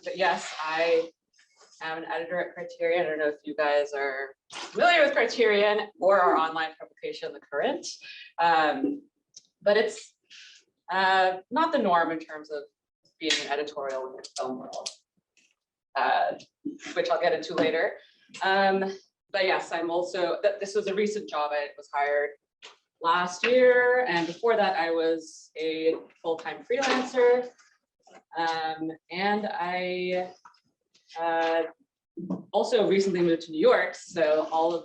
but yes, I am an editor at Criterion. I don't know if you guys are familiar with Criterion or our online publication, The Current, but it's not the norm in terms of being an editorial in the film world, which I'll get into later. But yes, I'm also, this was a recent job. I was hired last year, and before that I was a full-time freelancer, and I also recently moved to New York, so all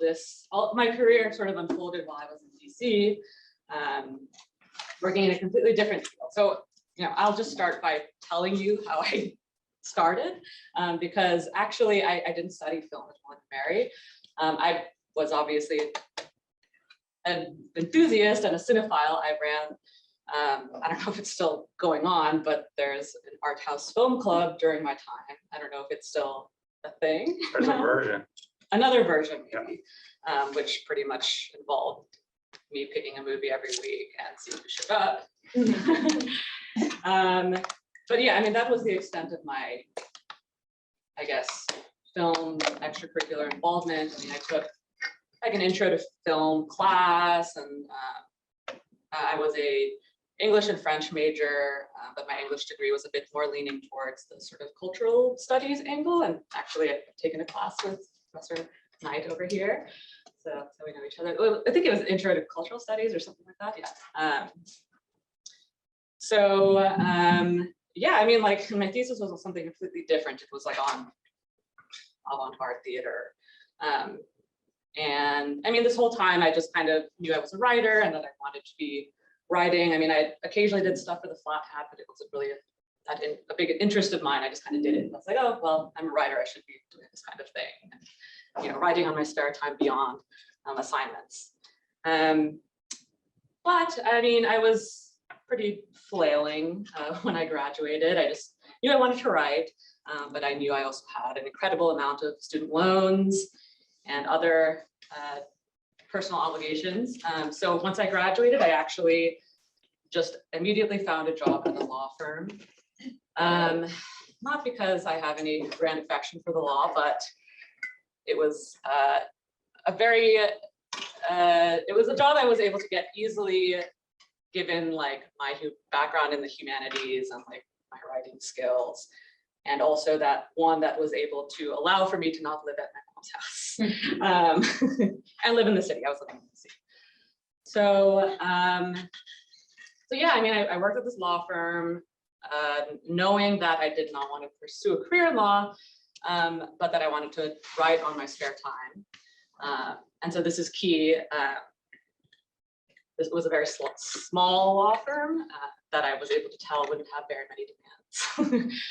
my career sort of unfolded while I was in DC, working in a completely different field. So, I'll just start by telling you how I started, because actually I didn't study film at Mary. I was obviously an enthusiast and a cinephile. I ran, I don't know if it's still going on, but there's an art house film club during my time. I don't know if it's still a thing. There's a version. Another version, maybe, which pretty much involved me picking a movie every week and seeing who showed up. But yeah, I mean, that was the extent of my, I guess, film extracurricular involvement. I mean, I took like an intro to film class, and I was a English and French major, but my English degree was a bit more leaning towards the sort of cultural studies angle. And actually, I've taken a class with Professor Knight over here, so we know each other. Well, I think it was Intro to Cultural Studies or something like that. Yeah. Yeah, I mean, like my thesis was on something completely different. It was like on avant-garde theater. And I mean, this whole time I just kind of knew I was a writer and that I wanted to be writing. I mean, I occasionally did stuff for the Flat Hat, but it wasn't really a big interest of mine. I just kind of did it. And I was like, oh, well, I'm a writer. I should be doing this kind of thing. And, writing on my spare time beyond assignments. But I mean, I was pretty flailing when I graduated. I just knew I wanted to write, but I knew I also had an incredible amount of student loans and other personal obligations. So once I graduated, I actually just immediately found a job at a law firm. Not because I have any grand affection for the law, but it was it was a job I was able to get easily, given like my background in the humanities and like my writing skills, and also that one that was able to allow for me to not live at my mom's house and live in the city. I was living in the city. So, so yeah, I mean, I worked at this law firm, knowing that I did not want to pursue a career in law, but that I wanted to write on my spare time. And so this is key. This was a very small law firm that I was able to tell wouldn't have very many demands.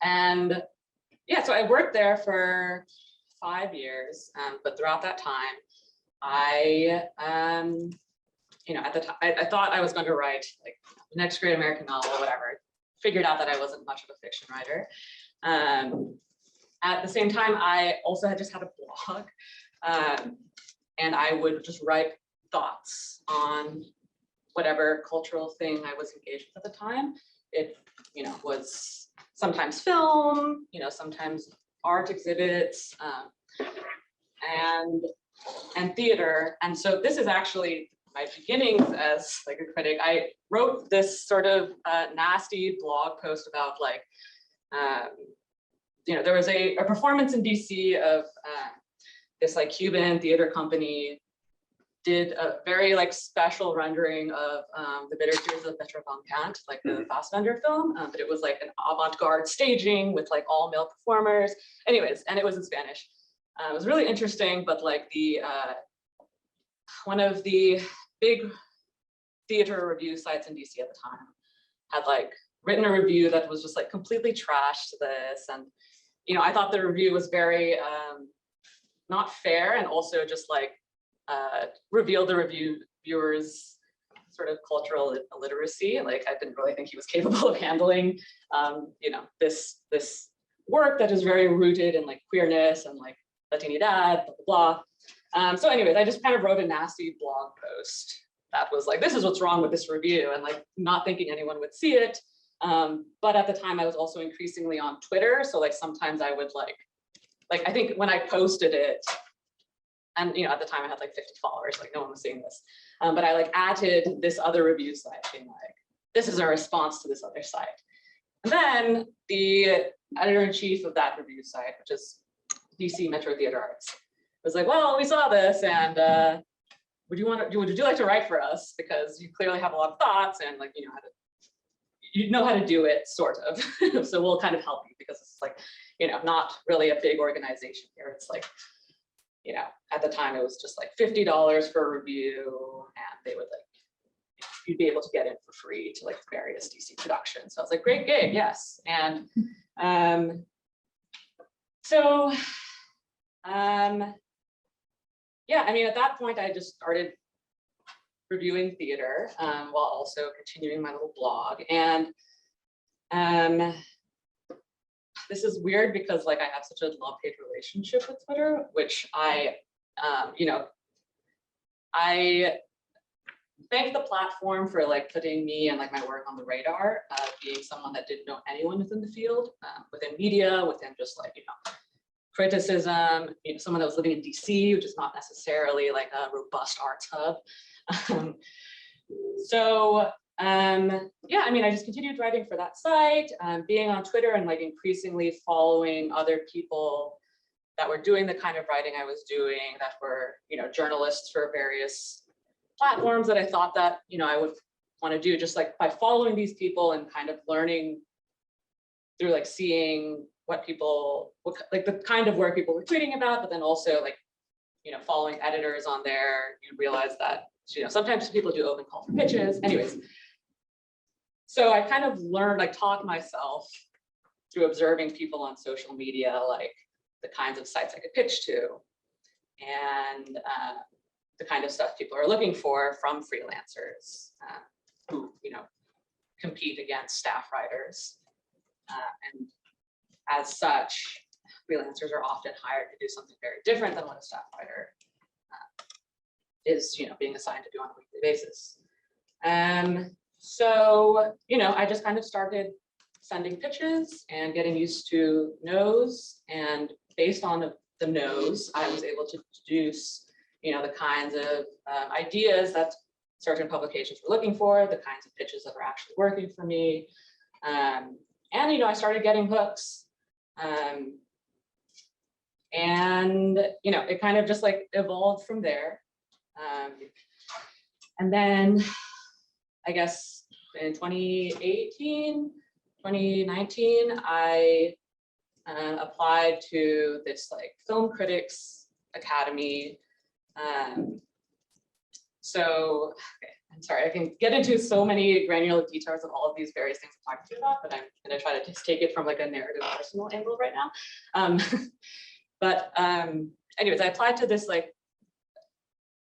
And yeah, so I worked there for 5 years, but throughout that time, I, at the time, I thought I was going to write like the next great American novel, whatever. Figured out that I wasn't much of a fiction writer. At the same time, I also had just had a blog, and I would just write thoughts on whatever cultural thing I was engaged with at the time. It, was sometimes film, sometimes art exhibits, and theater. And so this is actually my beginnings as like a critic. I wrote this sort of nasty blog post about like, there was a performance in DC of this like Cuban theater company did a very like special rendering of The Bitter Tears of Petra von Kant, like the Fassbender film, but it was like an avant-garde staging with like all male performers. Anyways, and it was in Spanish. It was really interesting, but like one of the big theater review sites in DC at the time had like written a review that was just like completely trashed this. And, I thought the review was very not fair, and also just like revealed the reviewer's sort of cultural illiteracy. Like I didn't really think he was capable of handling, this work that is very rooted in like queerness and like Latinidad, blah, blah, blah. So anyways, I just kind of wrote a nasty blog post that was like, this is what's wrong with this review, and like not thinking anyone would see it. But at the time I was also increasingly on Twitter. So like sometimes I would like I think when I posted it, and at the time I had like 50 followers, like no one was seeing this. But I like added this other review site being like, this is a response to this other site. And then the editor-in-chief of that review site, which is DC Metro Theater Arts, was like, well, we saw this and would you like to write for us? Because you clearly have a lot of thoughts and like, you know how to do it, sort of. So we'll kind of help you because it's like, not really a big organization here. It's like, at the time it was just like $50 for a review, and they would like, you'd be able to get in for free to like various DC productions. So I was like, great gig, yes. And yeah, I mean, at that point I just started reviewing theater while also continuing my little blog. And this is weird because like I have such a love-hate relationship with Twitter, which I thank the platform for like putting me and like my work on the radar, being someone that didn't know anyone within the field, within media, within just like, criticism, someone that was living in DC, which is not necessarily like a robust arts hub. Yeah, I mean, I just continued writing for that site, being on Twitter and like increasingly following other people that were doing the kind of writing I was doing, that were, journalists for various platforms that I thought that, I would want to do, just like by following these people and kind of learning through like seeing what like the kind of work people were tweeting about, but then also like, following editors on there, you realize that, sometimes people do open call for pitches. Anyways, so I kind of learned, like taught myself through observing people on social media, like the kinds of sites I could pitch to and the kind of stuff people are looking for from freelancers who, compete against staff writers. And as such, freelancers are often hired to do something very different than what a staff writer is, being assigned to do on a weekly basis. So, I just kind of started sending pitches and getting used to no's, and based on the no's, I was able to deduce, the kinds of ideas that certain publications were looking for, the kinds of pitches that were actually working for me. And, I started getting hooks. And, it kind of just like evolved from there. And then I guess in 2018, 2019, I applied to this like Film Critics Academy. So, okay, I'm sorry, I can get into so many granular details of all of these various things I'm talking to you about, but I'm going to try to just take it from like a narrative personal angle right now. But anyways, I applied to this like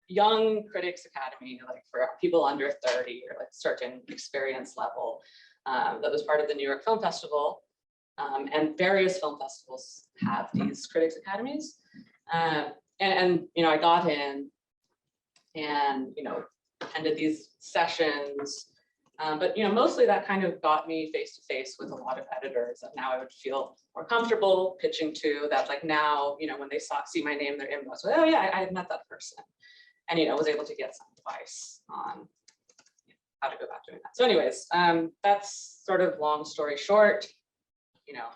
Young Critics Academy, like for people under 30 or like certain experience level, that was part of the New York Film Festival. And various film festivals have these critics academies. And I got in and, attended these sessions. But, mostly that kind of got me face to face with a lot of editors that now I would feel more comfortable pitching to, that like now, when they see my name in their inbox, oh yeah, I met that person. And, was able to get some advice on how to go about doing that. So anyways, that's sort of long story short,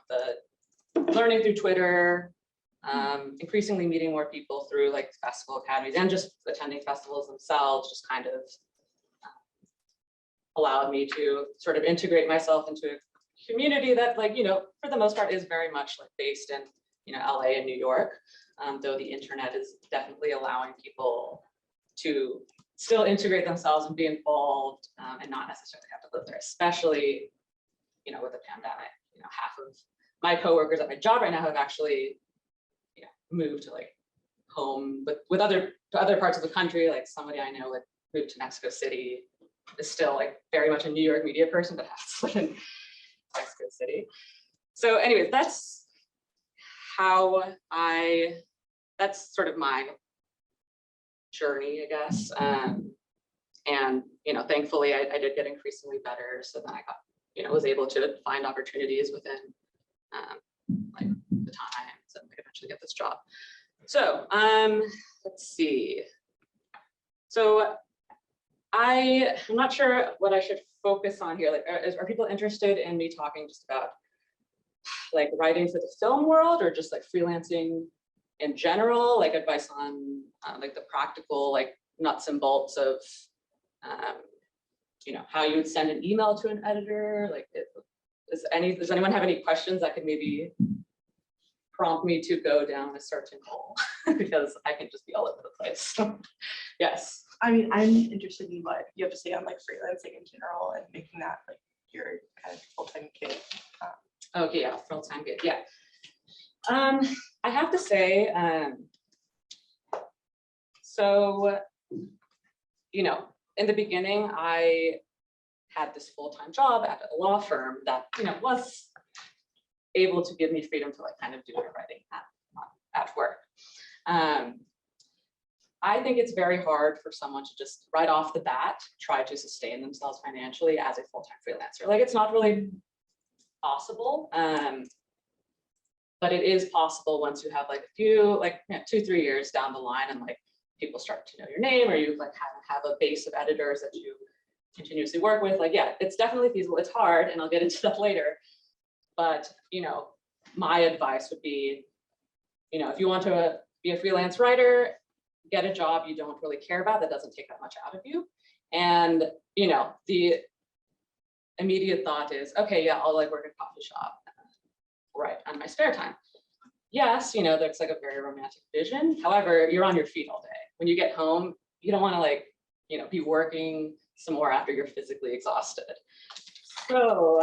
the learning through Twitter, increasingly meeting more people through like festival academies and just attending festivals themselves, just kind of allowed me to sort of integrate myself into a community that like, for the most part is very much like based in, LA and New York, though the internet is definitely allowing people to still integrate themselves and be involved and not necessarily have to live there, especially, with the pandemic. Half of my coworkers at my job right now have actually, moved to like home, but with other parts of the country. Like somebody I know like moved to Mexico City, is still like very much a New York media person, but has to live in Mexico City. So anyways, that's sort of my journey, I guess. And, thankfully I did get increasingly better. So then I got was able to find opportunities within like the Times and eventually get this job. So let's see. So I'm not sure what I should focus on here. Like, are people interested in me talking just about like writing for the film world, or just like freelancing in general, like advice on like the practical, like nuts and bolts of, how you would send an email to an editor? Like, does anyone have any questions that could maybe prompt me to go down a certain hole? Because I can just be all over the place. Yes. I mean, I'm interested in what you have to say on like freelancing in general and making that like your kind of full-time gig. Okay, yeah, full-time gig, yeah. I have to say, so, in the beginning, I had this full-time job at a law firm that, was able to give me freedom to like kind of do my writing at work. I think it's very hard for someone to just right off the bat try to sustain themselves financially as a full-time freelancer. Like, it's not really possible, but it is possible once you have like a few, like 2-3 years down the line, and like people start to know your name, or you like have a base of editors that you continuously work with. Like, yeah, it's definitely feasible. It's hard, and I'll get into that later. But my advice would be, if you want to be a freelance writer, get a job you don't really care about that doesn't take that much out of you. And the immediate thought is, okay, yeah, I'll like work at a coffee shop, right, on my spare time. Yes, that's like a very romantic vision. However, you're on your feet all day. When you get home, you don't want to like, be working some more after you're physically exhausted. So,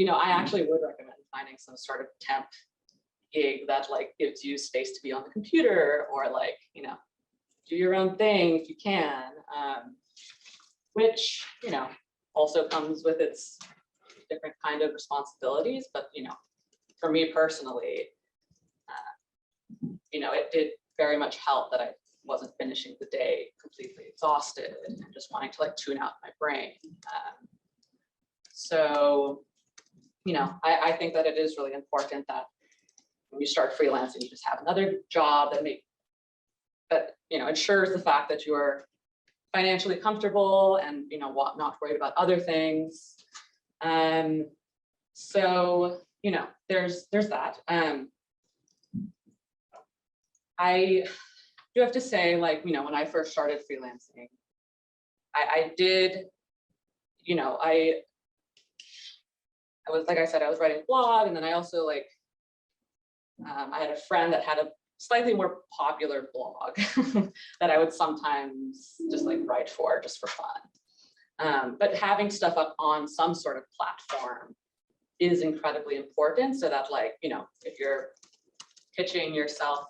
I actually would recommend finding some sort of temp gig that like gives you space to be on the computer, or like, do your own thing if you can, which, also comes with its different kind of responsibilities. But, for me personally, it did very much help that I wasn't finishing the day completely exhausted and just wanting to like tune out my brain. So, I think that it is really important that when you start freelancing, you just have another job that ensures the fact that you're financially comfortable and not worried about other things. So there's that. I do have to say, like, when I first started freelancing, I did, I was, like I said, I was writing a blog, and then I also like, I had a friend that had a slightly more popular blog that I would sometimes just like write for, just for fun. But having stuff up on some sort of platform is incredibly important, so that like, if you're pitching yourself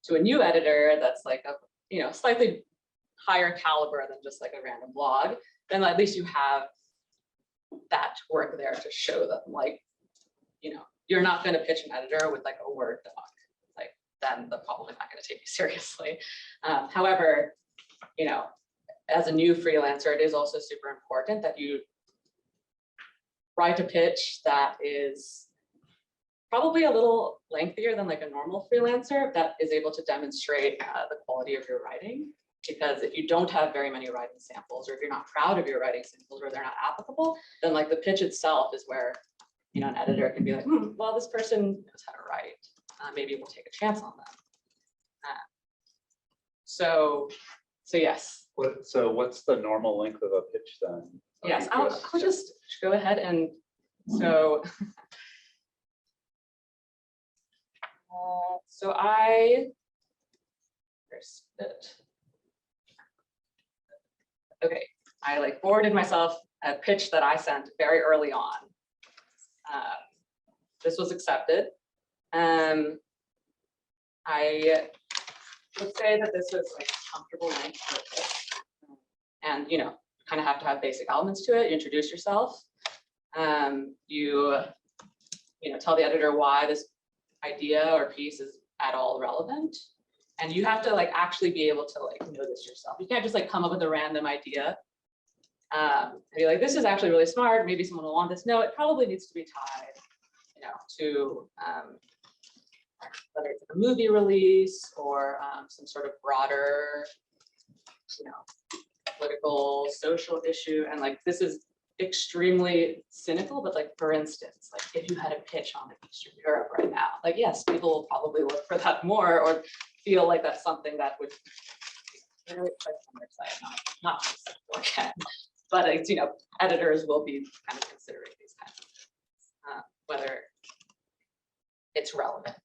to a new editor that's like a, slightly higher caliber than just like a random blog, then at least you have that work there to show them, like, you're not going to pitch an editor with like a Word doc. Like, then they're probably not going to take you seriously. However, as a new freelancer, it is also super important that you write a pitch that is probably a little lengthier than like a normal freelancer, that is able to demonstrate the quality of your writing. Because if you don't have very many writing samples, or if you're not proud of your writing samples, or they're not applicable, then like the pitch itself is where, an editor can be like, well, this person knows how to write. Maybe we'll take a chance on them. So yes. So what's the normal length of a pitch then? Yes, I'll just go ahead and so. So where's it? Okay, I like forwarded myself a pitch that I sent very early on. This was accepted. I would say that this was like a comfortable length for a pitch. And kind of have to have basic elements to it. You introduce yourself. You tell the editor why this idea or piece is at all relevant. And you have to like actually be able to like know this yourself. You can't just like come up with a random idea And be like, this is actually really smart. Maybe someone will want this. No, it probably needs to be tied, to whether it's a movie release or some sort of broader, political, social issue. And like, this is extremely cynical, but like, for instance, like if you had a pitch on Eastern Europe right now, like, yes, people will probably look for that more or feel like that's something that would really push on their site, not just again, but it's, editors will be kind of considering these kinds of things, whether it's relevant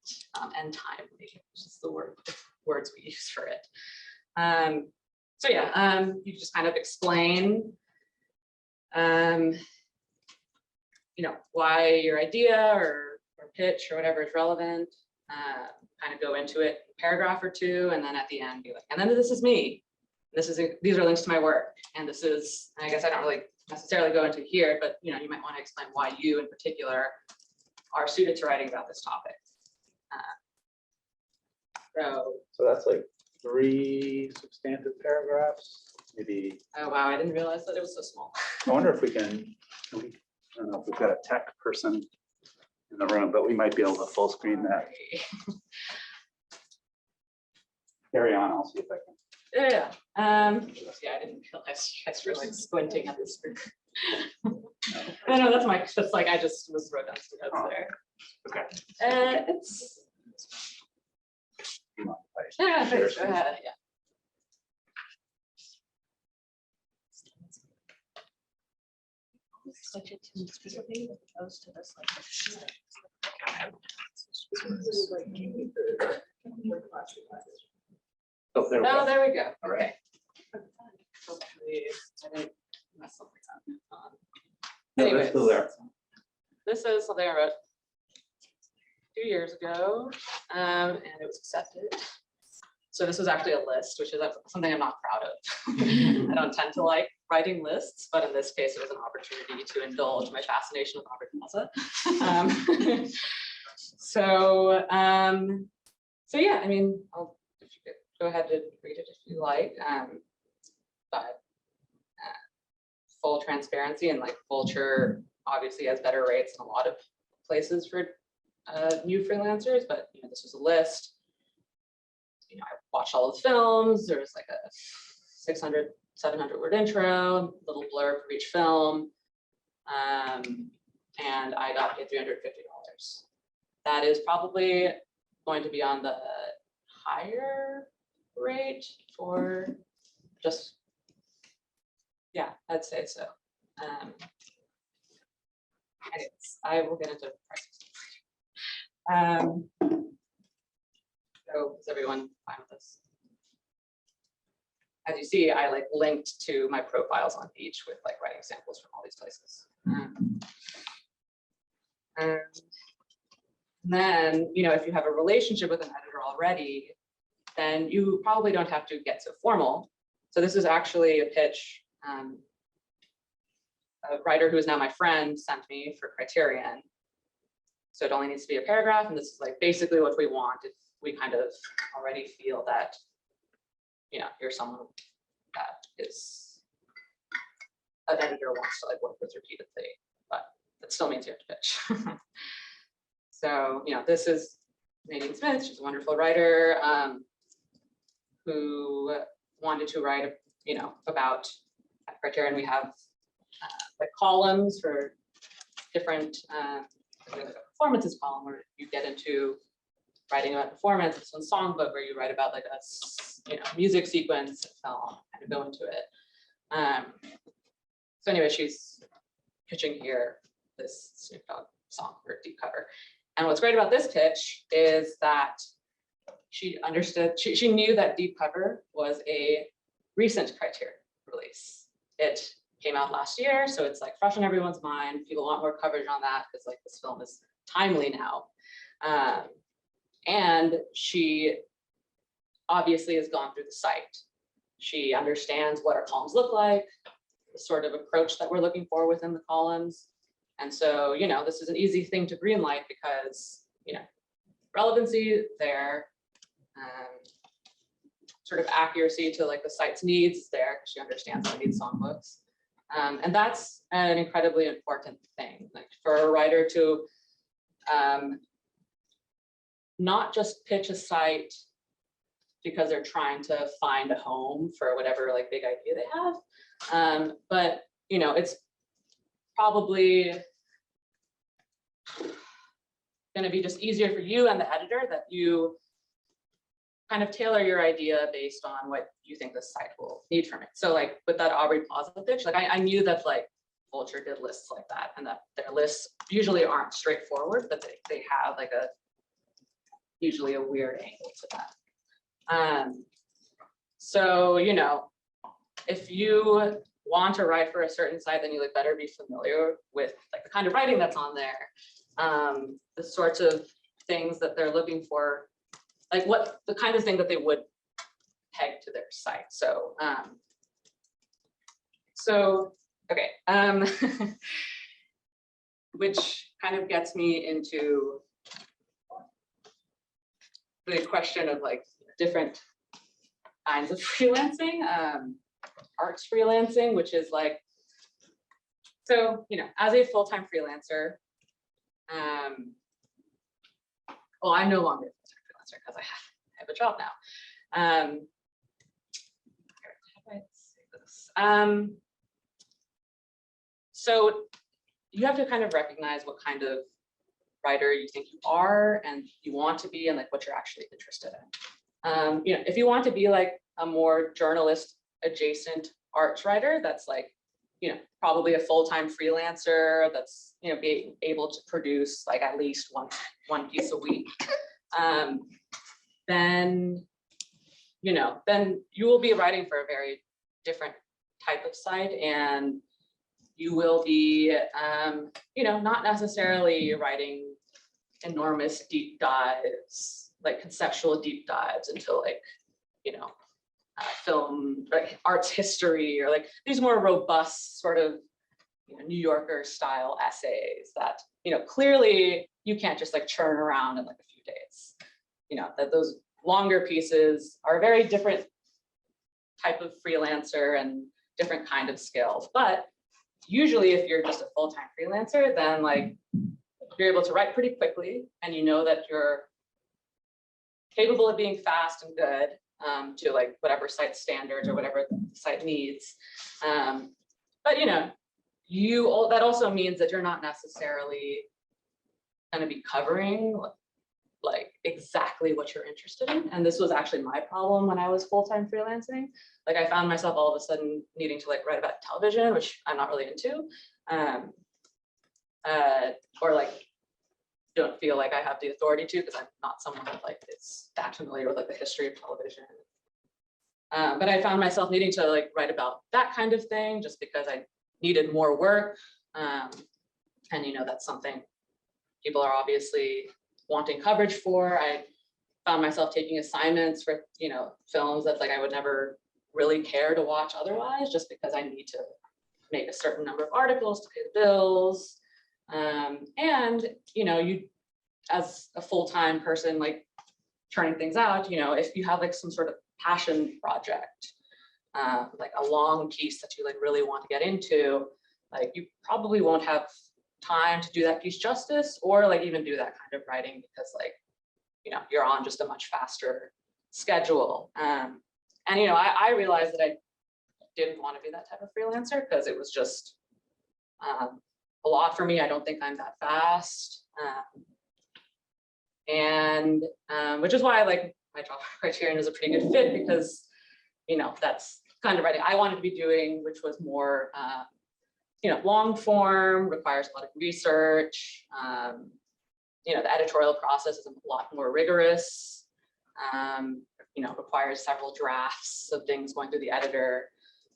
and timely, which is the words we use for it. So yeah, you just kind of explain, why your idea or pitch or whatever is relevant, kind of go into it a paragraph or two, and then at the end be like, and then this is me. These are links to my work. And this is, I guess I don't really necessarily go into here, but you might want to explain why you in particular are suited to writing about this topic. So that's like 3 substantive paragraphs, maybe. Oh wow, I didn't realize that it was so small. I wonder if we can, I don't know if we've got a tech person in the room, but we might be able to full screen that. Carry on, I'll see if I can. Yeah. Yeah, I didn't realize you guys were like squinting at the screen. I know that's like I just was wrote down some notes there. Okay. It's You mind if I yeah, share go screen? ahead, yeah. Switch it to specifically as opposed to this Oh, there we Oh, go. there we go. All right. Okay. Hopefully, I didn't mess something up. No, they're still there. This is something I wrote 2 years ago, and it was accepted. So this was actually a list, which is something I'm not proud of. I don't tend to like writing lists, but in this case, it was an opportunity to indulge my fascination with Albert Plaza. So yeah, I mean, if you could go ahead and read it if you like, but full transparency, and like Vulture obviously has better rates in a lot of places for new freelancers, but this was a list. I watched all the films. There was like a 600, 700 word intro, little blurb for each film, and I got paid $350. That is probably going to be on the higher rate for just, yeah, I'd say so. Anyways, I will get into prices. So is everyone fine with this? As you see, I like linked to my profiles on each with like writing samples from all these places. And then, if you have a relationship with an editor already, then you probably don't have to get so formal. So this is actually a pitch a writer who is now my friend sent me for Criterion. So it only needs to be a paragraph, and this is like basically what we want if we kind of already feel that, you're someone that is an editor wants to like work with repeatedly, but that still means you have to pitch. So, this is Nadine Smith. She's a wonderful writer who wanted to write, about at Criterion. We have like columns for different, like a performances column where you get into writing about performance. It's one songbook where you write about like a music sequence film, kind of go into it. So anyway, she's pitching here this Snoop Dogg song for deep cover. And what's great about this pitch is that she understood, she knew that deep cover was a recent Criterion release. It came out last year, so it's like fresh in everyone's mind. People want more coverage on that because like this film is timely now. And she obviously has gone through the site. She understands what our columns look like, the sort of approach that we're looking for within the columns. And so, this is an easy thing to greenlight because, relevancy there, sort of accuracy to like the site's needs there, because she understands how these songbooks. And that's an incredibly important thing, like for a writer to not just pitch a site because they're trying to find a home for whatever like big idea they have. But you know, it's probably going to be just easier for you and the editor that you kind of tailor your idea based on what you think the site will need from it. So like with that Aubrey Plaza pitch, like I knew that like Vulture did lists like that, and that their lists usually aren't straightforward, but they have like usually a weird angle to that. So, you know, if you want to write for a certain site, then you like better be familiar with like the kind of writing that's on there, the sorts of things that they're looking for, like what the kind of thing that they would peg to their site. So, okay, which kind of gets me into the question of like different kinds of freelancing, arts freelancing, which is like, so, you know, as a full-time freelancer, well, I'm no longer a full-time freelancer because I have a job now. How do I say this? So you have to kind of recognize what kind of writer you think you are and you want to be, and like what you're actually interested in. You know, if you want to be like a more journalist adjacent arts writer, that's like, you know, probably a full-time freelancer that's, you know, being able to produce like at least one piece a week, then, you know, then you will be writing for a very different type of site, and you will be, you know, not necessarily writing enormous deep dives, like conceptual deep dives into like, you know, film, like arts history, or like these more robust sort of, you know, New Yorker style essays that, you know, clearly you can't just like churn around in like a few days. You know, that those longer pieces are a very different type of freelancer and different kind of skills. But usually if you're just a full-time freelancer, then like you're able to write pretty quickly, and you know that you're capable of being fast and good, to like whatever site standards or whatever the site needs. But you know, that also means that you're not necessarily going to be covering like exactly what you're interested in. And this was actually my problem when I was full-time freelancing. Like I found myself all of a sudden needing to like write about television, which I'm not really into, or like don't feel like I have the authority to, because I'm not someone that like is that familiar with like the history of television. But I found myself needing to like write about that kind of thing just because I needed more work. And you know, that's something people are obviously wanting coverage for. I found myself taking assignments for, you know, films that like I would never really care to watch otherwise, just because I need to make a certain number of articles to pay the bills. And you know, you as a full-time person like churning things out, you know, if you have like some sort of passion project, like a long piece that you like really want to get into, like you probably won't have time to do that piece justice, or like even do that kind of writing, because like, you know, you're on just a much faster schedule. And you know, I realized that I didn't want to be that type of freelancer, because it was just a lot for me. I don't think I'm that fast. Which is why like my job criterion is a pretty good fit, because, you know, that's kind of writing I wanted to be doing, which was more, you know, long form, requires a lot of research. You know, the editorial process is a lot more rigorous. You know, requires several drafts of things going through the editor.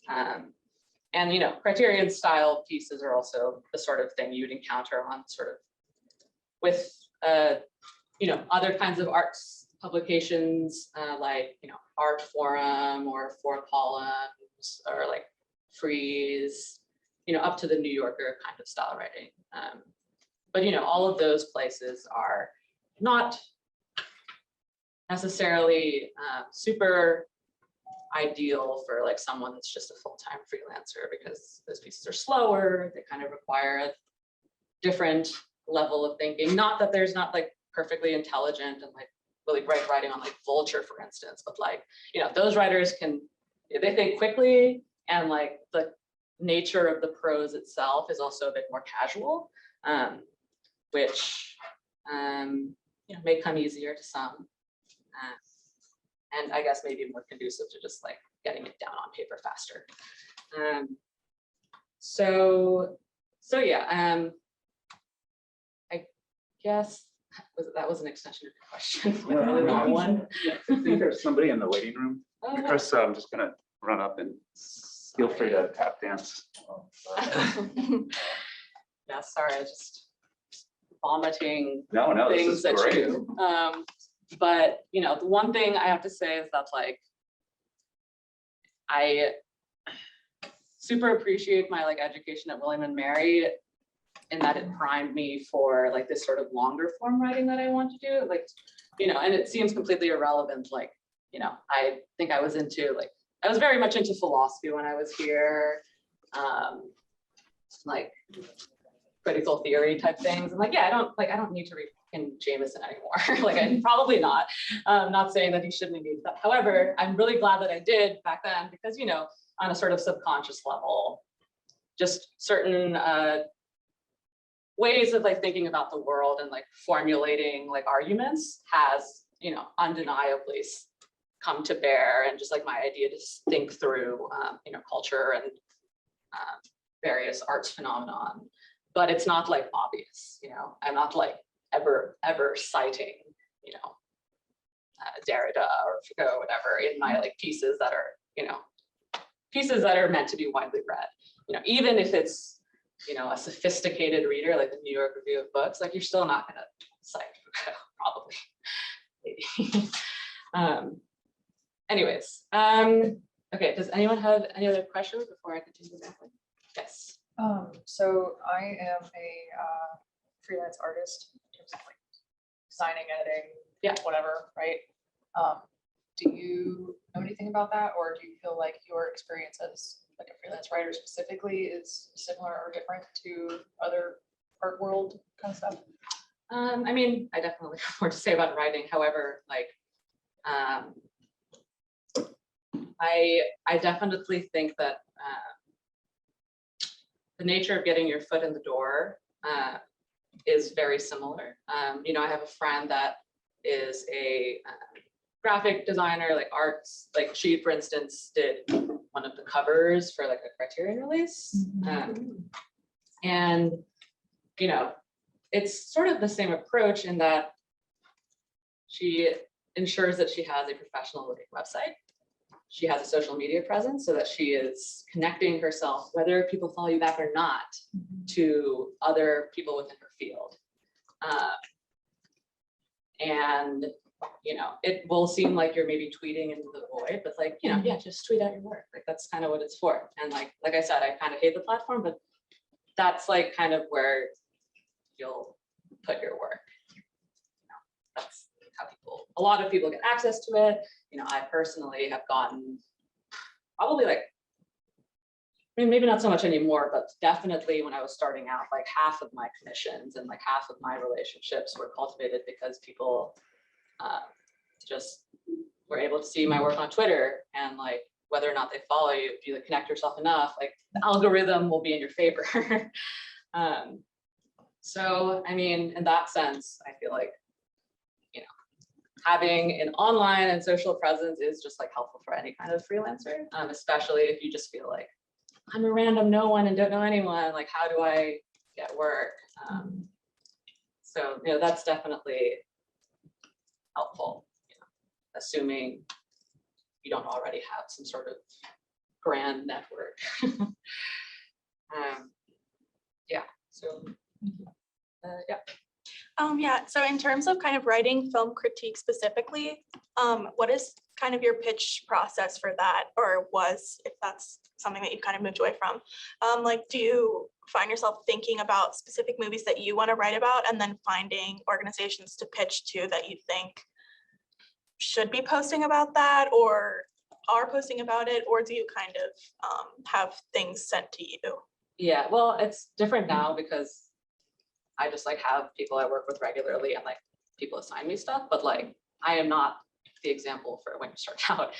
And, you know, criterion style pieces are also the sort of thing you'd encounter on sort of with, you know, other kinds of arts publications, like, you know, Art Forum or Four Columns, or like Freeze, you know, up to the New Yorker kind of style writing. But, you know, all of those places are not necessarily super ideal for like someone that's just a full-time freelancer, because those pieces are slower, they kind of require a different level of thinking. Not that there's not like perfectly intelligent and like really great writing on like Vulture, for instance, but like, you know, those writers they think quickly, and like the nature of the prose itself is also a bit more casual, which you know, may come easier to some. And I guess maybe more conducive to just like getting it down on paper faster. So yeah, I guess that was an extension of your question. Like a really long one. I think there's somebody in the waiting room. Oh, yeah. Chris, I'm just gonna run up and feel free to tap dance. Yeah, sorry, I just vomiting No, this things is at great. you. But you know, the one thing I have to say is that like I super appreciate my like education at William and Mary, in that it primed me for like this sort of longer form writing that I want to do. Like, you know, and it seems completely irrelevant. Like, you know, I think I was very much into philosophy when I was here, like critical theory type things. And like, yeah, I don't need to read in Jameson anymore. Like, I'm probably not. Not saying that he shouldn't need that. However, I'm really glad that I did back then, because, you know, on a sort of subconscious level, just certain ways of like thinking about the world and like formulating like arguments has, you know, undeniably come to bear, and just like my idea to think through, you know, culture and various arts phenomenon. But it's not like obvious, you know, I'm not like ever citing, you know, Derrida or Foucault or whatever in my like pieces that are, you know, pieces that are meant to be widely read. You know, even if it's, you know, a sophisticated reader like the New York Review of Books, like you're still not going to cite Foucault, probably. Maybe. Anyways, okay. Does anyone have any other questions before I continue that one? Yes. So I am a freelance artist in terms of like designing, editing, Yeah. whatever, right? Do you know anything about that, or do you feel like your experience as like a freelance writer specifically is similar or different to other art world kind of stuff? I mean, I definitely have more to say about writing. However, like, I definitely think that the nature of getting your foot in the door is very similar. You know, I have a friend that is a graphic designer, like arts, like she, for instance, did one of the covers for like a Criterion release. And, you know, it's sort of the same approach in that she ensures that she has a professional looking website. She has a social media presence so that she is connecting herself, whether people follow you back or not, to other people within her field. And, you know, it will seem like you're maybe tweeting into the void, but like, you know, yeah, just tweet out your work. Like, that's kind of what it's for. And like I said, I kind of hate the platform, but that's like kind of where you'll put your work. You know, that's how a lot of people get access to it. You know, I personally have gotten probably like, I mean, maybe not so much anymore, but definitely when I was starting out, like half of my commissions and like half of my relationships were cultivated because people just were able to see my work on Twitter, and like whether or not they follow you, if you like connect yourself enough, like the algorithm will be in your favor. So, I mean, in that sense, I feel like, you know, having an online and social presence is just like helpful for any kind of freelancer, especially if you just feel like I'm a random no one and don't know anyone, like how do I get work? So, you know, that's definitely helpful, you know, assuming you don't already have some sort of grand network. Yeah, so yeah. Yeah, so in terms of kind of writing film critique specifically, what is kind of your pitch process for that, or was, if that's something that you kind of moved away from? Like, do you find yourself thinking about specific movies that you want to write about and then finding organizations to pitch to that you think should be posting about that? Or are posting about it, or do you kind of have things sent to you? Yeah, well, it's different now because I just like have people I work with regularly and like people assign me stuff, but like I am not the example for when you start out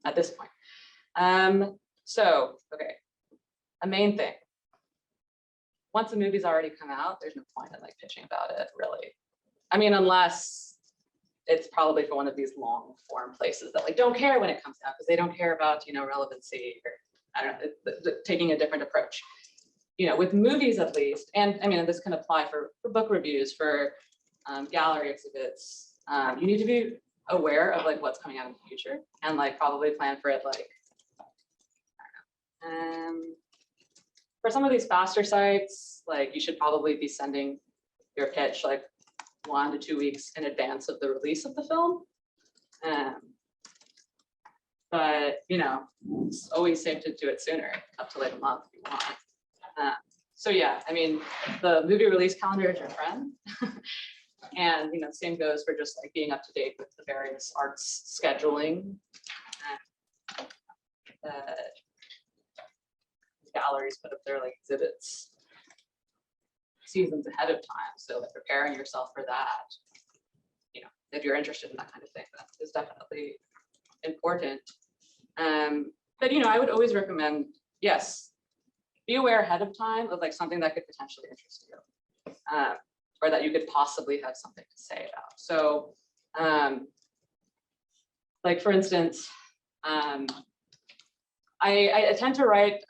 at this point. So, okay, a main thing. Once the movie's already come out, there's no point in like pitching about it, really. I mean, unless it's probably for one of these long form places that like don't care when it comes out because they don't care about, you know, relevancy or I don't know, taking a different approach. You know, with movies at least, and I mean, this can apply for book reviews, for gallery exhibits. You need to be aware of like what's coming out in the future and like probably plan for it like, I don't know. For some of these faster sites, like you should probably be sending your pitch like 1 to 2 weeks in advance of the release of the film. But you know, it's always safe to do it sooner, up to like a month if you want. So yeah, I mean, the movie release calendar is your friend. And you know, same goes for just like being up to date with the various arts scheduling. Galleries put up their like exhibits seasons ahead of time. So like preparing yourself for that, you know, if you're interested in that kind of thing, that is definitely important. But you know, I would always recommend, yes, be aware ahead of time of like something that could potentially interest you, or that you could possibly have something to say about. So, like for instance, I tend to write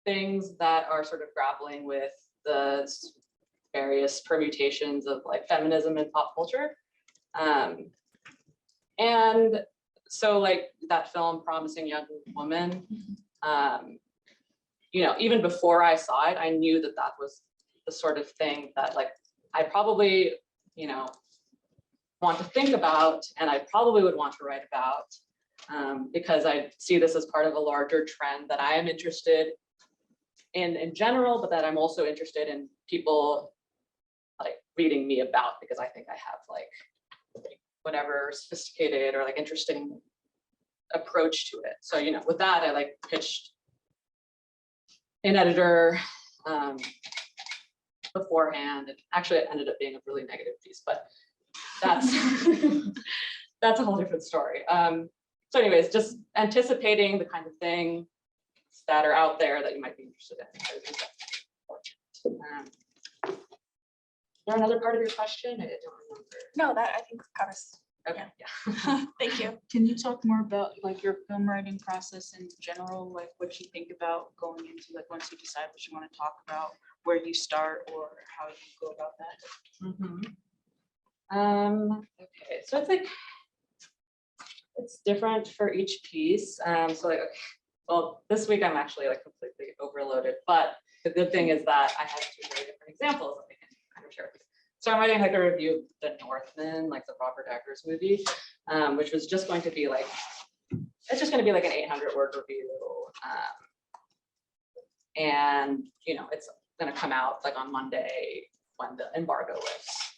things that are sort of grappling with the various permutations of like feminism and pop culture. And so like that film, Promising Young Woman, you know, even before I saw it, I knew that that was the sort of thing that like I probably, you know, want to think about and I probably would want to write about because I see this as part of a larger trend that I am interested in general, but that I'm also interested in people like reading me about because I think I have like whatever sophisticated or like interesting approach to it. So, you know, with that, I like pitched an editor beforehand. And actually it ended up being a really negative piece, but that's that's a whole different story. So anyways, just anticipating the kind of thing that are out there that you might be interested in. I think that's important. Is there another part of your question? I don't remember. No, that I think covers. Okay, yeah. Thank you. Can you talk more about like your film writing process in general, like what you think about going into like once you decide what you want to talk about, where you start or how you go about that? Okay, so it's like it's different for each piece. So like, well, this week I'm actually like completely overloaded, but the good thing is that I have 2 very different examples that I can kind of share with you. So I'm writing like a review of The Northman, like the Robert Eggers movie, which was just going to be like, it's just going to be like an 800-word review. And, you know, it's going to come out like on Monday when the embargo lifts.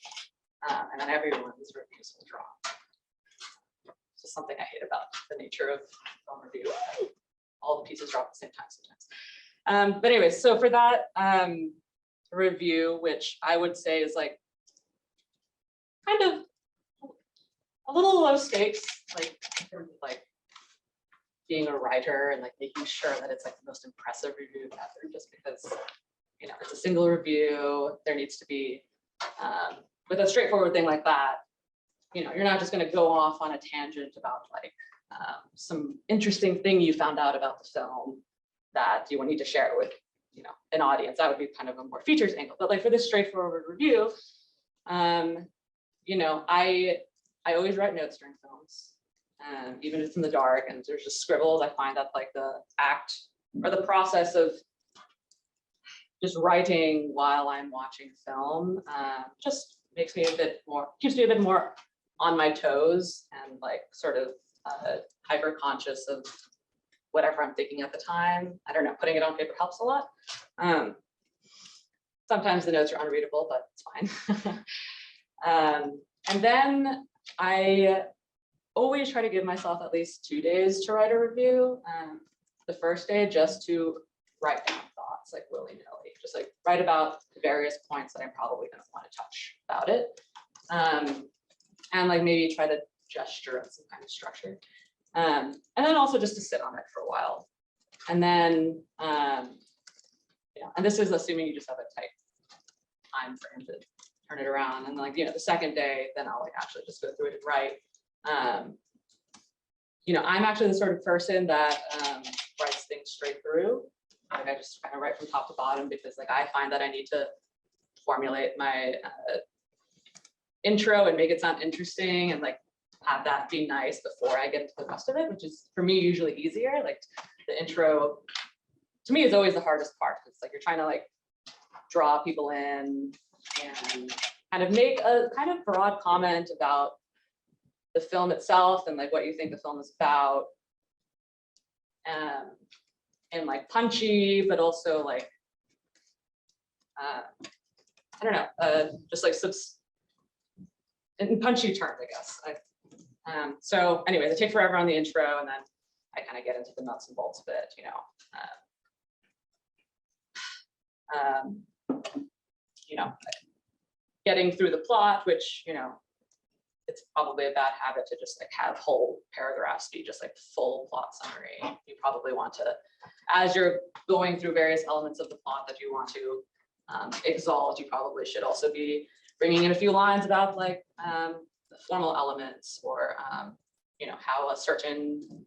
And then everyone's reviews will drop. It's just something I hate about the nature of film review. All the pieces drop at the same time sometimes. But anyways, so for that review, which I would say is like kind of a little low stakes, like in terms of like being a writer and like making sure that it's like the most impressive review ever, just because, you know, it's a single review. There needs to be, with a straightforward thing like that, you know, you're not just going to go off on a tangent about like some interesting thing you found out about the film that you will need to share it with, you know, an audience. That would be kind of a more features angle. But like for this straightforward review, you know, I always write notes during films, even if it's in the dark and there's just scribbles. I find that like the act or the process of just writing while I'm watching film just makes me a bit more, keeps me a bit more on my toes and like sort of hyper conscious of whatever I'm thinking at the time. I don't know, putting it on paper helps a lot. Sometimes the notes are unreadable, but it's fine. And then I always try to give myself at least 2 days to write a review. The first day just to write down thoughts like willy-nilly, just like write about the various points that I'm probably going to want to touch about it. And like maybe try to gesture at some kind of structure. And then also just to sit on it for a while. And then, yeah, and this is assuming you just have a tight time frame to turn it around. And like, the second day, then I'll like actually just go through it and write. I'm actually the sort of person that writes things straight through. Like I just kind of write from top to bottom because like I find that I need to formulate my intro and make it sound interesting and like have that be nice before I get into the rest of it, which is for me usually easier. Like the intro to me is always the hardest part. It's like you're trying to like draw people in and kind of make a kind of broad comment about the film itself and like what you think the film is about. And like punchy, but also like, I don't know, just like in punchy terms, I guess. So anyways, I take forever on the intro and then I kind of get into the nuts and bolts of it, getting through the plot, which, it's probably a bad habit to just like have whole paragraphs be just like full plot summary. You probably want to, as you're going through various elements of the plot that you want to exalt, you probably should also be bringing in a few lines about like the formal elements or, how a certain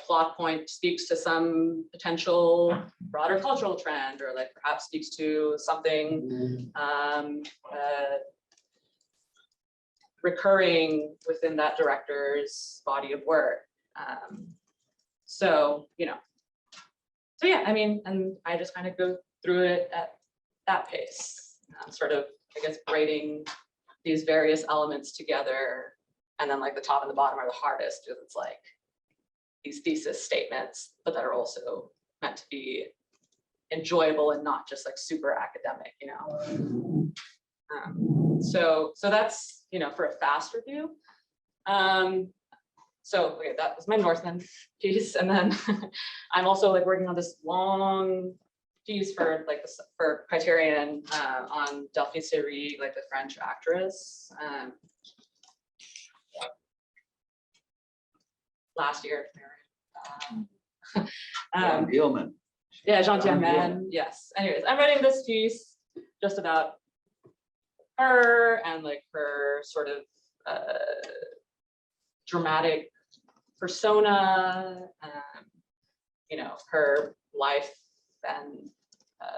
plot point speaks to some potential broader cultural trend or like perhaps speaks to something recurring within that director's body of work. So yeah, I mean, and I just kind of go through it at that pace, sort of, I guess, braiding these various elements together. And then like the top and the bottom are the hardest because it's like these thesis statements, but that are also meant to be enjoyable and not just like super academic, So that's, for a fast review. So okay, that was my Northman piece. And then I'm also like working on this long piece for like for Criterion on Delphine Seyrig, like the French actress. Last year. John Dielman. Yeah, Jean John Dielman. Yes. Anyways, I'm writing this piece just about her and like her sort of dramatic persona, her life and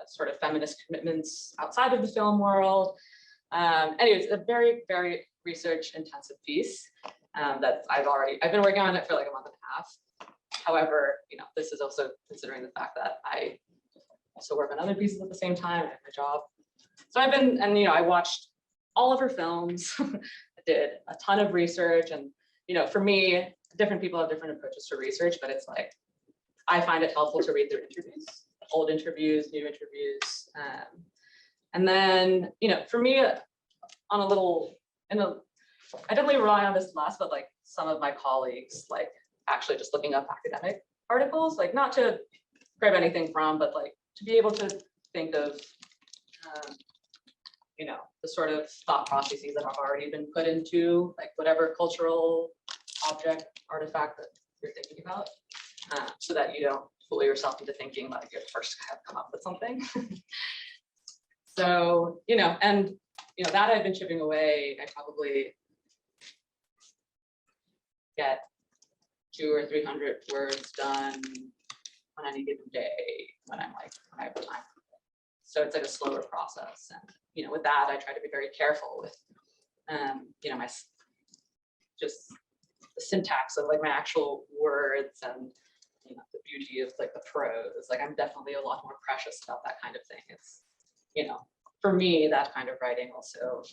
sort of feminist commitments outside of the film world. Anyways, a very, very research intensive piece that I've been working on it for like a month and a half. However, this is also considering the fact that I also work on other pieces at the same time. I have my job. So I watched all of her films. I did a ton of research and, for me, different people have different approaches to research, but it's like, I find it helpful to read their interviews, old interviews, new interviews. And then, for me, I definitely rely on this less, but like some of my colleagues, like actually just looking up academic articles, like not to grab anything from, but like to be able to think of, the sort of thought processes that have already been put into like whatever cultural object, artifact that you're thinking about, so that you don't fool yourself into thinking like you're the first to have come up with something. So, and that I've been chipping away. I probably get 200 or 300 words done on any given day when I have time. So it's like a slower process. And, with that, I try to be very careful with, my, just the syntax of like my actual words and, the beauty of like the prose. Like I'm definitely a lot more precious about that kind of thing. It's, for me, that kind of writing also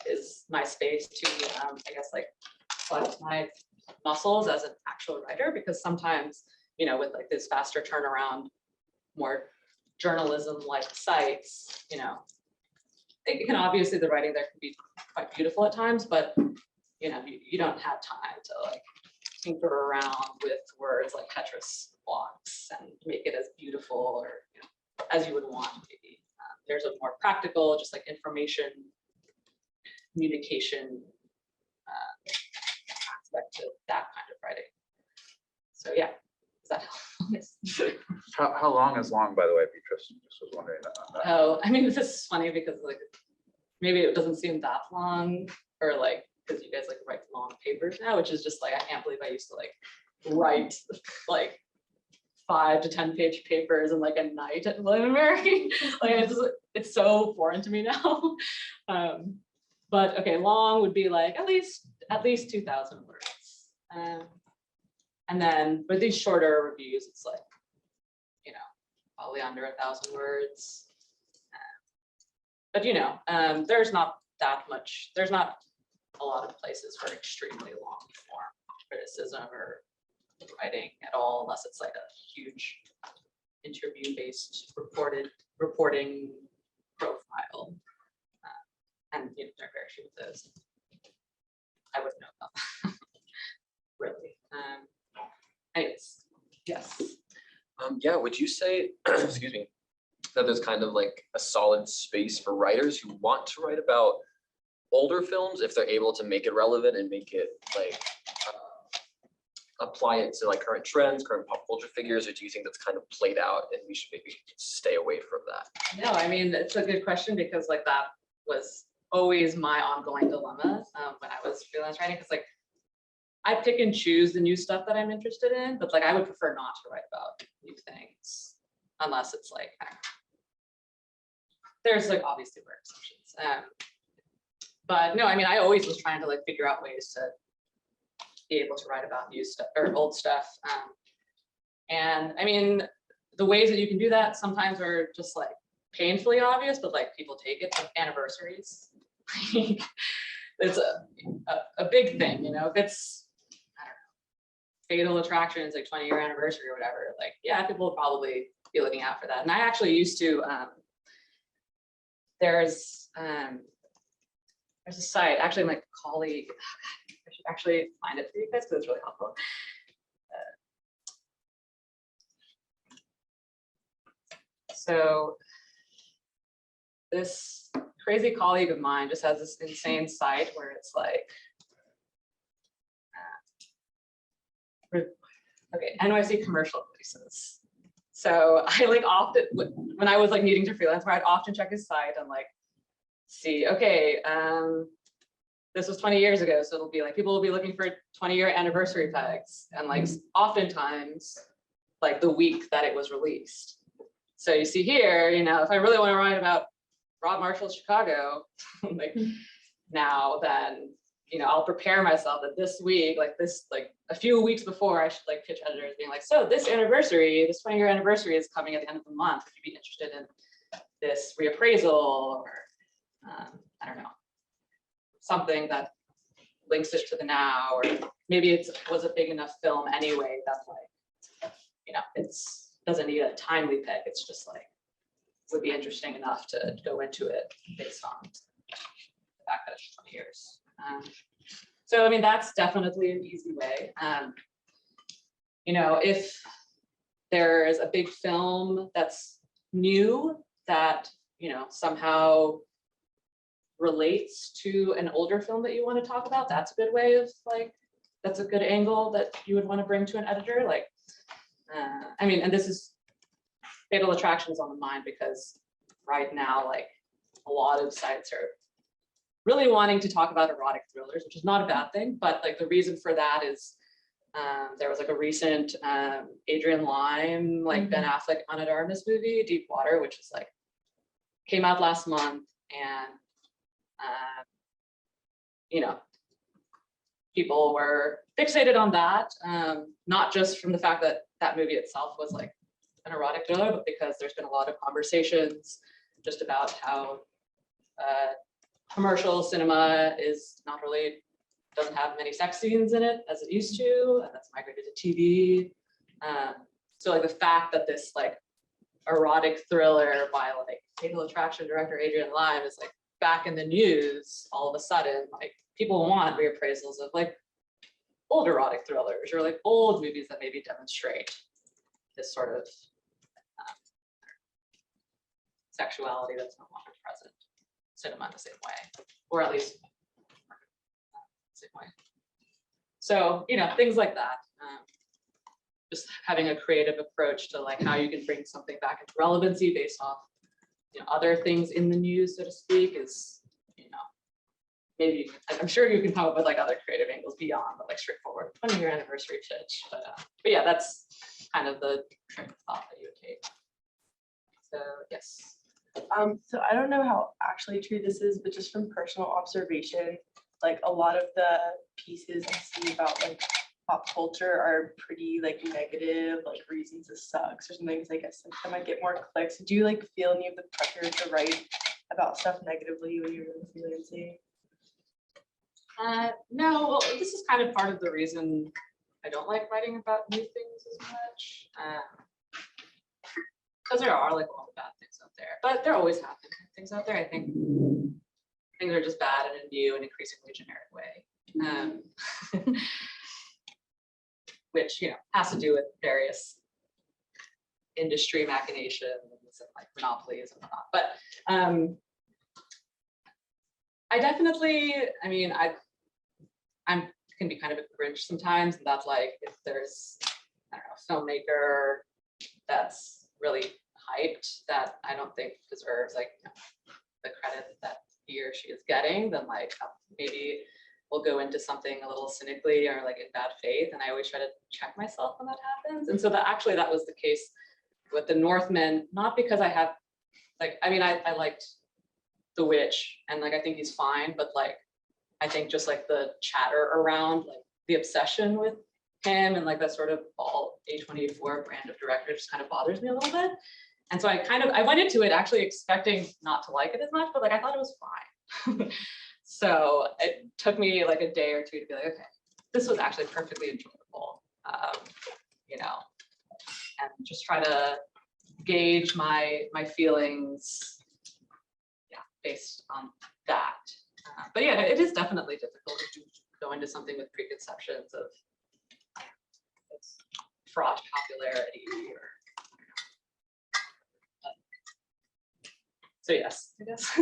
is my space to, I guess, like flex my muscles as an actual writer, because sometimes, with like this faster turnaround, more journalism-like sites, it can obviously, the writing there can be quite beautiful at times, but you don't have time to like tinker around with words like Tetris blocks and make it as beautiful or as you would want maybe. There's a more practical, just like information communication aspect to that kind of writing. So yeah, does that help? How long is long, by the way, Beatrice? Just was wondering on that. Oh, I mean, this is funny because like maybe it doesn't seem that long, or like because you guys like write long papers now, which is just like I can't believe I used to like write like 5 to 10 page papers in like a night at William & Mary. Like it's so foreign to me now. But okay, long would be like at least 2,000 words. And then with these shorter reviews, it's like, probably under 1,000 words. But there's not a lot of places for extremely long form criticism or writing at all, unless it's like a huge interview-based reporting profile. And there are very few of those. I wouldn't know about that. Really. Anyways, yes. Yeah, would you say, excuse me, that there's kind of like a solid space for writers who want to write about older films if they're able to make it relevant and make it like apply it to like current trends, current pop culture figures, or do you think that's kind of played out and we should maybe stay away from that? No, I mean, it's a good question because like that was always my ongoing dilemma when I was freelance writing, because like I pick and choose the new stuff that I'm interested in, but like I would prefer not to write about new things unless it's like, there's like obviously rare exceptions. But no, I mean, I always was trying to like figure out ways to be able to write about new stuff or old stuff. And I mean, the ways that you can do that sometimes are just like painfully obvious, but like people take it, like anniversaries. It's a big thing, if it's, I don't know, Fatal Attraction, it's like 20-year anniversary or whatever, like, yeah, people will probably be looking out for that. And I actually used to, there's a site, actually my colleague, I should actually find it for you guys because it's really helpful. So this crazy colleague of mine just has this insane site where it's like, okay, NYC commercial releases. So I like often, when I was like needing to freelance, where I'd often check his site and like see, okay, this was 20 years ago, so it'll be like people will be looking for 20-year anniversary pegs, and like oftentimes like the week that it was released. So you see here, if I really want to write about Rob Marshall's Chicago, like now, then I'll prepare myself that this week, like a few weeks before, I should like pitch editors being like, so this 20-year anniversary is coming at the end of the month. If you'd be interested in this reappraisal, or I don't know, something that links it to the now, or maybe it was a big enough film anyway that like, it's doesn't need a timely peg. It's just like would be interesting enough to go into it based on the fact that it's 20 years. So I mean, that's definitely an easy way. If there's a big film that's new that somehow relates to an older film that you want to talk about, that's a good way of like, that's a good angle that you would want to bring to an editor. Like, I mean, and this is Fatal Attraction is on the mind because right now, like a lot of sites are really wanting to talk about erotic thrillers, which is not a bad thing, but like the reason for that is there was like a recent Adrian Lyne, like Ben Affleck Ana de Armas movie, Deep Water, which is like came out last month, and people were fixated on that, not just from the fact that that movie itself was like an erotic thriller, but because there's been a lot of conversations just about how commercial cinema doesn't have many sex scenes in it as it used to, and that's migrated to TV. So like the fact that this like erotic thriller by like Fatal Attraction director Adrian Lyne is like back in the news, all of a sudden, like people want reappraisals of like old erotic thrillers or like old movies that maybe demonstrate this sort of sexuality that's no longer present cinema in the same way, or at least same way. So, you know, things like that. Just having a creative approach to like how you can bring something back into relevancy based off, you know, other things in the news, so to speak, is, you know, maybe I'm sure you can come up with like other creative angles beyond the like straightforward 20-year anniversary pitch. But yeah, that's kind of the train of thought that you would take. So yes. So I don't know how actually true this is, but just from personal observation, like a lot of the pieces I see about like pop culture are pretty like negative, like reasons it sucks or something. Because I guess like I might get more clicks. Do you like feel any of the pressure to write about stuff negatively when you're freelancing? No, well, this is kind of part of the reason I don't like writing about new things as much. Because there are like a lot of bad things out there, but there always have been things out there. I think things are just bad in a new and increasingly generic way. Which, you know, has to do with various industry machinations and like monopolies and whatnot. But I definitely, I mean, I'm can be kind of a Grinch sometimes, and that's like if there's, I don't know, a filmmaker that's really hyped that I don't think deserves like, you know, the credit that he or she is getting, then like maybe we'll go into something a little cynically or like in bad faith. And I always try to check myself when that happens. And so that was the case with The Northman, not because I have like, I mean, I liked The Witch and like I think he's fine, but like I think just like the chatter around like the obsession with him and like that sort of all A24 brand of director just kind of bothers me a little bit. And so I went into it actually expecting not to like it as much, but like I thought it was fine. So it took me like a day or two to be like, okay, this was actually perfectly enjoyable, you know, and just try to gauge my feelings, yeah, based on that. But yeah, it is definitely difficult to go into something with preconceptions of its fraught popularity or. So yes, I guess.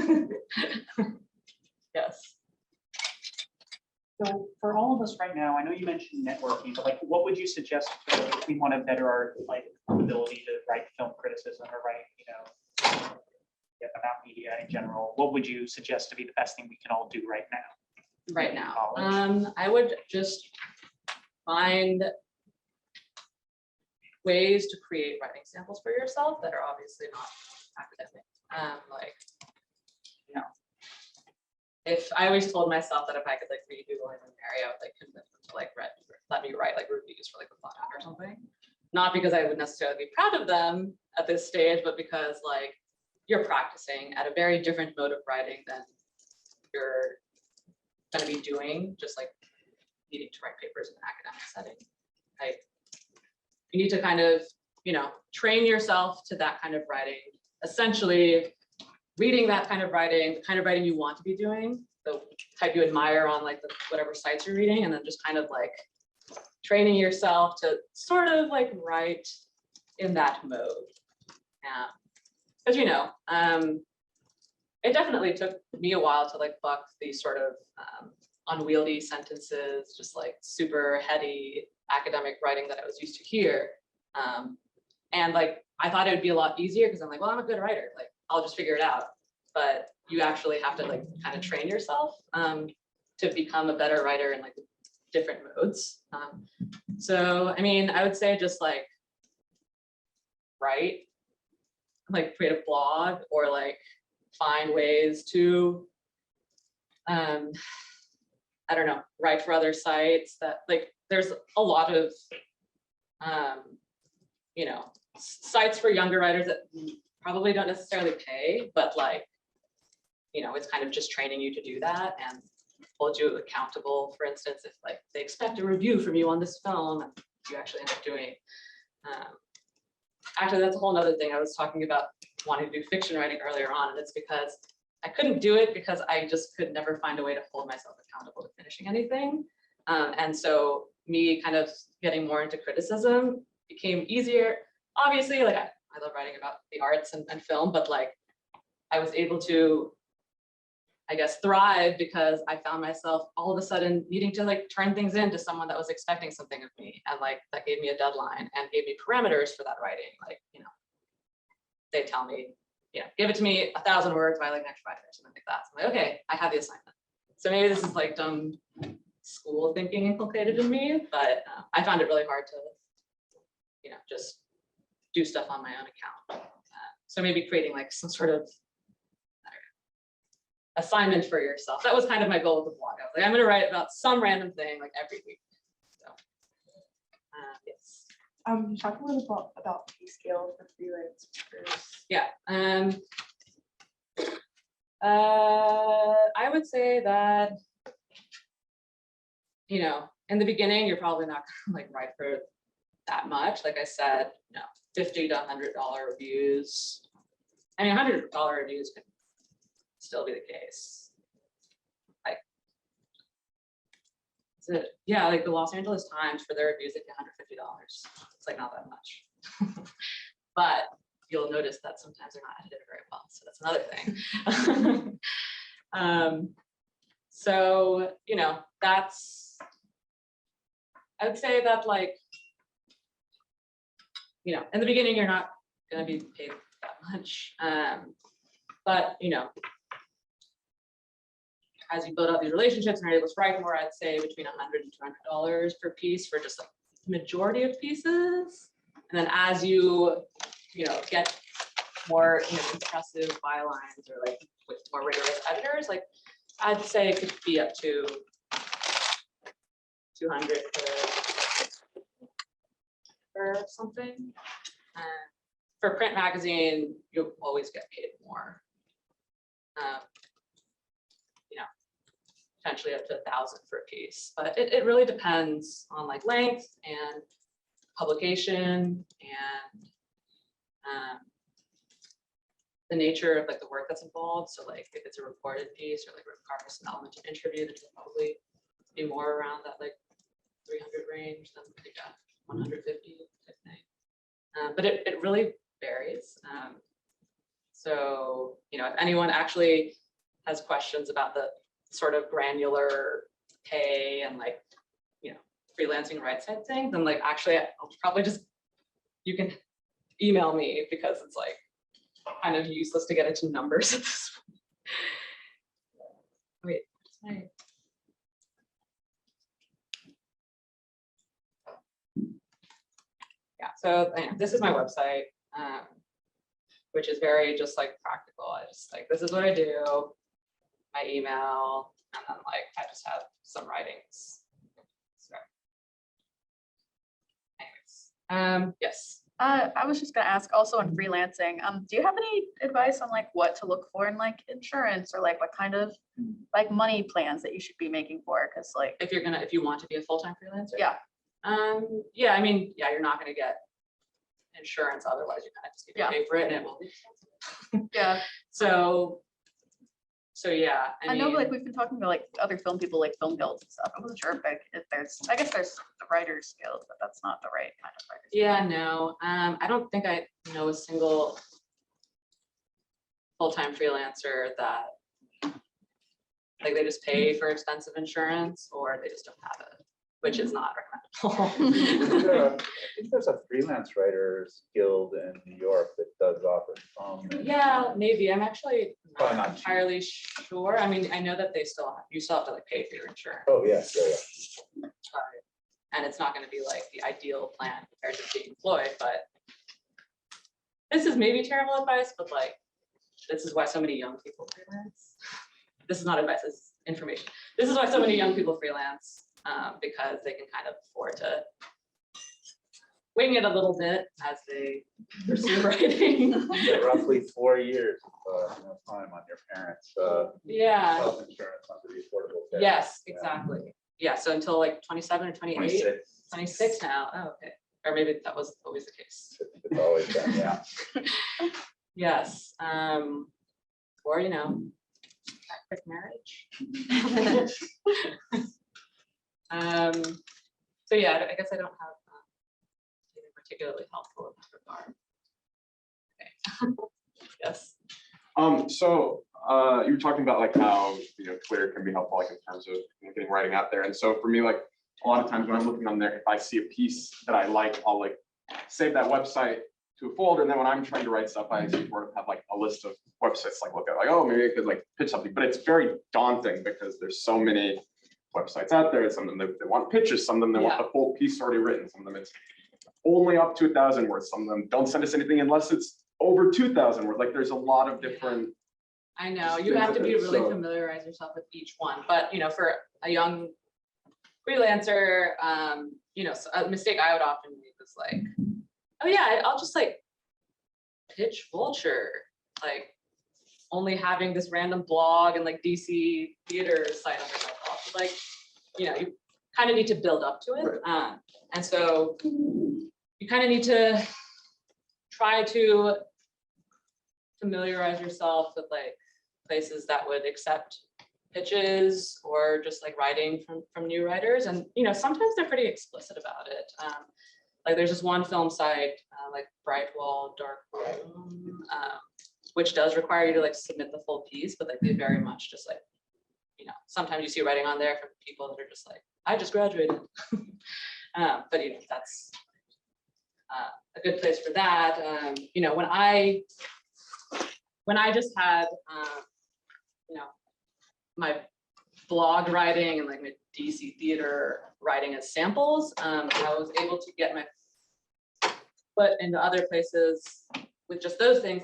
Yes. So for all of us right now, I know you mentioned networking, but like, what would you suggest if we want to better our like ability to write film criticism or write, you know, about media in general? What would you suggest to be the best thing we can all do right now? Right now, I would just find ways to create writing samples for yourself that are obviously not academic. Like, you know, if I always told myself that if I could like read Google and Mary, I would like convince them to like let me write like reviews for like the fun or something. Not because I would necessarily be proud of them at this stage, but because like you're practicing at a very different mode of writing than you're going to be doing just like needing to write papers in an academic setting. Like you need to kind of, you know, train yourself to that kind of writing. Essentially, reading that kind of writing, the kind of writing you want to be doing, the type you admire on like whatever sites you're reading, and then just kind of like training yourself to sort of like write in that mode. Because, you know, it definitely took me a while to like buck these sort of unwieldy sentences, just like super heady academic writing that I was used to hear. And like, I thought it would be a lot easier because I'm like, well, I'm a good writer. Like, I'll just figure it out. But you actually have to like kind of train yourself to become a better writer in like different modes. So, I mean, I would say just like write, like create a blog or like find ways to, I don't know, write for other sites that like, there's a lot of, you know, sites for younger writers that probably don't necessarily pay, but like, you know, it's kind of just training you to do that and hold you accountable. For instance, if like they expect a review from you on this film, and you actually end up doing. Actually, that's a whole nother thing. I was talking about wanting to do fiction writing earlier on, and it's because I couldn't do it because I just could never find a way to hold myself accountable to finishing anything. And so me kind of getting more into criticism became easier. Obviously, like I love writing about the arts and film, but like I was able to, I guess, thrive because I found myself all of a sudden needing to like turn things into someone that was expecting something of me. And like that gave me a deadline and gave me parameters for that writing. Like, you know, they tell me, you know, give it to me 1,000 words by like next Friday or something like that. So I'm like, okay, I have the assignment. So maybe this is like dumb school thinking inculcated in me, but I found it really hard to, you know, just do stuff on my own account. So maybe creating like some sort of assignment for yourself. That was kind of my goal with the blog. I was like, I'm going to write about some random thing like every week. So, yes. Talk a little about pay scale for freelance workers. Yeah. I would say that, you know, in the beginning, you're probably not going to like write for that much. Like I said, you know, $50 to $100 reviews. I mean, $100 reviews can still be the case. Like, yeah, like the Los Angeles Times for their reviews, they pay $150. It's like not that much. But you'll notice that sometimes they're not edited very well. So that's another thing. So, you know, that's, I would say that like, you know, in the beginning, you're not going to be paid that much. But, you know, as you build up these relationships and are able to write more, I'd say between $100 and $200 per piece for just like majority of pieces. And then as you know, get more, you know, impressive bylines or like with more rigorous editors, like I'd say it could be up to 200 or something. For print magazine, you'll always get paid more. You know, potentially up to 1,000 for a piece, but it really depends on like length and publication and the nature of like the work that's involved. So like if it's a reported piece or like requires an element of interview, then it'll probably be more around that like 300 range than like a 150 type thing. But it really varies. So, you know, if anyone actually has questions about the sort of granular pay and like, you know, freelancing rights type thing, then like actually I'll probably just, you can email me because it's like kind of useless to get into numbers at this point. Wait, what's my... Yeah, so this is my website, which is very just like practical. I just like, this is what I do, my email, and then like I just have some writings. So, anyways, yes. I was just gonna ask also on freelancing, do you have any advice on like what to look for in like insurance or like what kind of like money plans that you should be making for? Cause like, If you want to be a full-time freelancer. yeah. Yeah, I mean, yeah, you're not gonna get insurance, otherwise you kind of just need to pay for it and it will be expensive. Yeah. So yeah, I know mean, like we've been talking to like other film people, like film guilds and stuff. I wasn't sure if there's, I guess there's the writer's guild, but that's not the right kind of writer's guild. yeah, no, I don't think I know a single full-time freelancer that like they just pay for expensive insurance or they just don't have it, which is not recommendable. I think there's a freelance writers guild in New York that does offer some. Yeah, maybe. I'm actually Probably not not cheap. entirely sure. I mean, I know that you still have to like pay for your insurance. Oh, yes, yeah. And it's not going to be like the ideal plan compared to being employed, but this is maybe terrible advice, but like, this is why so many young people freelance. This is not advice, this is information. This is why so many young people freelance, because they can kind of afford to wing it a little bit as they pursue writing. Yeah, roughly 4 years of time on your parents' Yeah, health insurance under the Affordable Care. yes, exactly. Yeah, so until like 27 or 28, 26. 26 now, oh, okay. Or maybe that was always the case. It's always been, yeah. Yes, or you know, quick marriage. So yeah, I guess I don't have anything particularly helpful in that regard. Okay. Yes. So you were talking about like how Twitter can be helpful like in terms of getting writing out there. And so for me, like a lot of times when I'm looking on there, if I see a piece that I like, I'll like save that website to a folder. And then when I'm trying to write stuff, I sort of have like a list of websites like look at like, oh, maybe I could like pitch something. But it's very daunting because there's so many websites out there. Some of them they want pitches, some of them they want the full piece already written, some of them it's only up to 1,000 words, some of them don't send us anything unless it's over 2,000 words. Like there's a lot of different. I know you have to be really familiarize yourself with each one, but for a young freelancer, so a mistake I would often make was like, oh yeah, I'll just like pitch Vulture, like only having this random blog and like DC theater site under my belt. Like, you kind of need to build up to it. And so you kind of need to try to familiarize yourself with like places that would accept pitches or just like writing from new writers. And, sometimes they're pretty explicit about it. Like there's this one film site, like Brightwall Dark Room, which does require you to like submit the full piece, but like they very much just like, sometimes you see writing on there from people that are just like, I just graduated. But that's a good place for that. When I just had, my blog writing and like my DC theater writing as samples, I was able to get my foot into other places with just those things.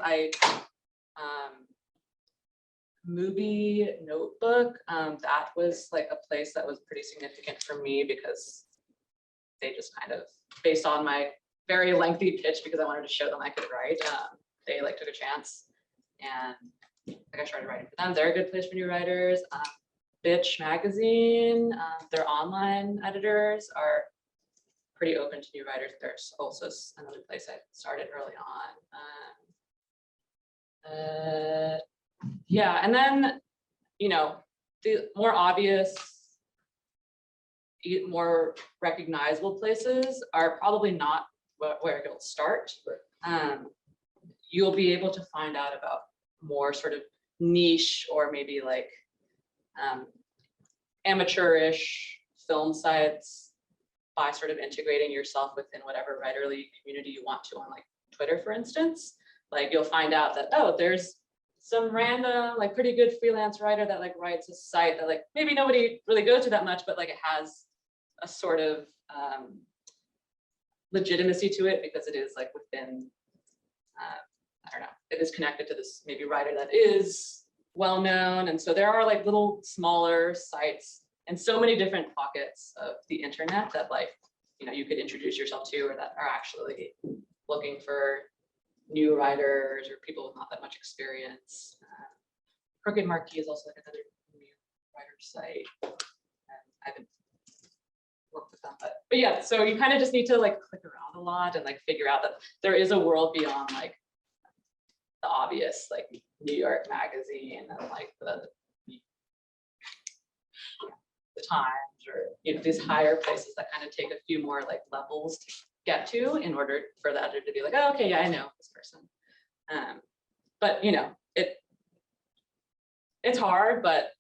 Movie Notebook, that was like a place that was pretty significant for me because they just kind of, based on my very lengthy pitch, because I wanted to show them I could write, they like took a chance and like I started writing for them. They're a good place for new writers. Bitch Magazine, their online editors are pretty open to new writers. There's also another place I started early on. Yeah, and then, the more obvious, more recognizable places are probably not where you'll start. You'll be able to find out about more sort of niche or maybe like amateurish film sites by sort of integrating yourself within whatever writerly community you want to on like Twitter, for instance. Like you'll find out that, oh, there's some random, like pretty good freelance writer that like writes a site that like maybe nobody really goes to that much, but like it has a sort of legitimacy to it because it is like within, I don't know, it is connected to this maybe writer that is well known. And so there are like little smaller sites and so many different pockets of the internet that like, you could introduce yourself to or that are actually looking for new writers or people with not that much experience. Crooked Marquee is also like another new writer site. And I haven't worked with them, but yeah, so you kind of just need to like click around a lot and like figure out that there is a world beyond like the obvious, like New York Magazine and like the Times or these higher places that kind of take a few more like levels to get to in order for the editor to be like, oh, okay, yeah, I know this person. But it's hard, but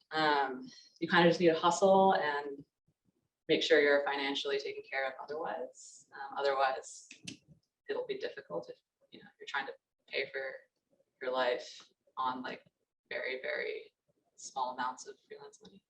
you kind of just need to hustle and make sure you're financially taken care of otherwise. Otherwise, it'll be difficult if you're trying to pay for your life on like very, very small amounts of freelance money.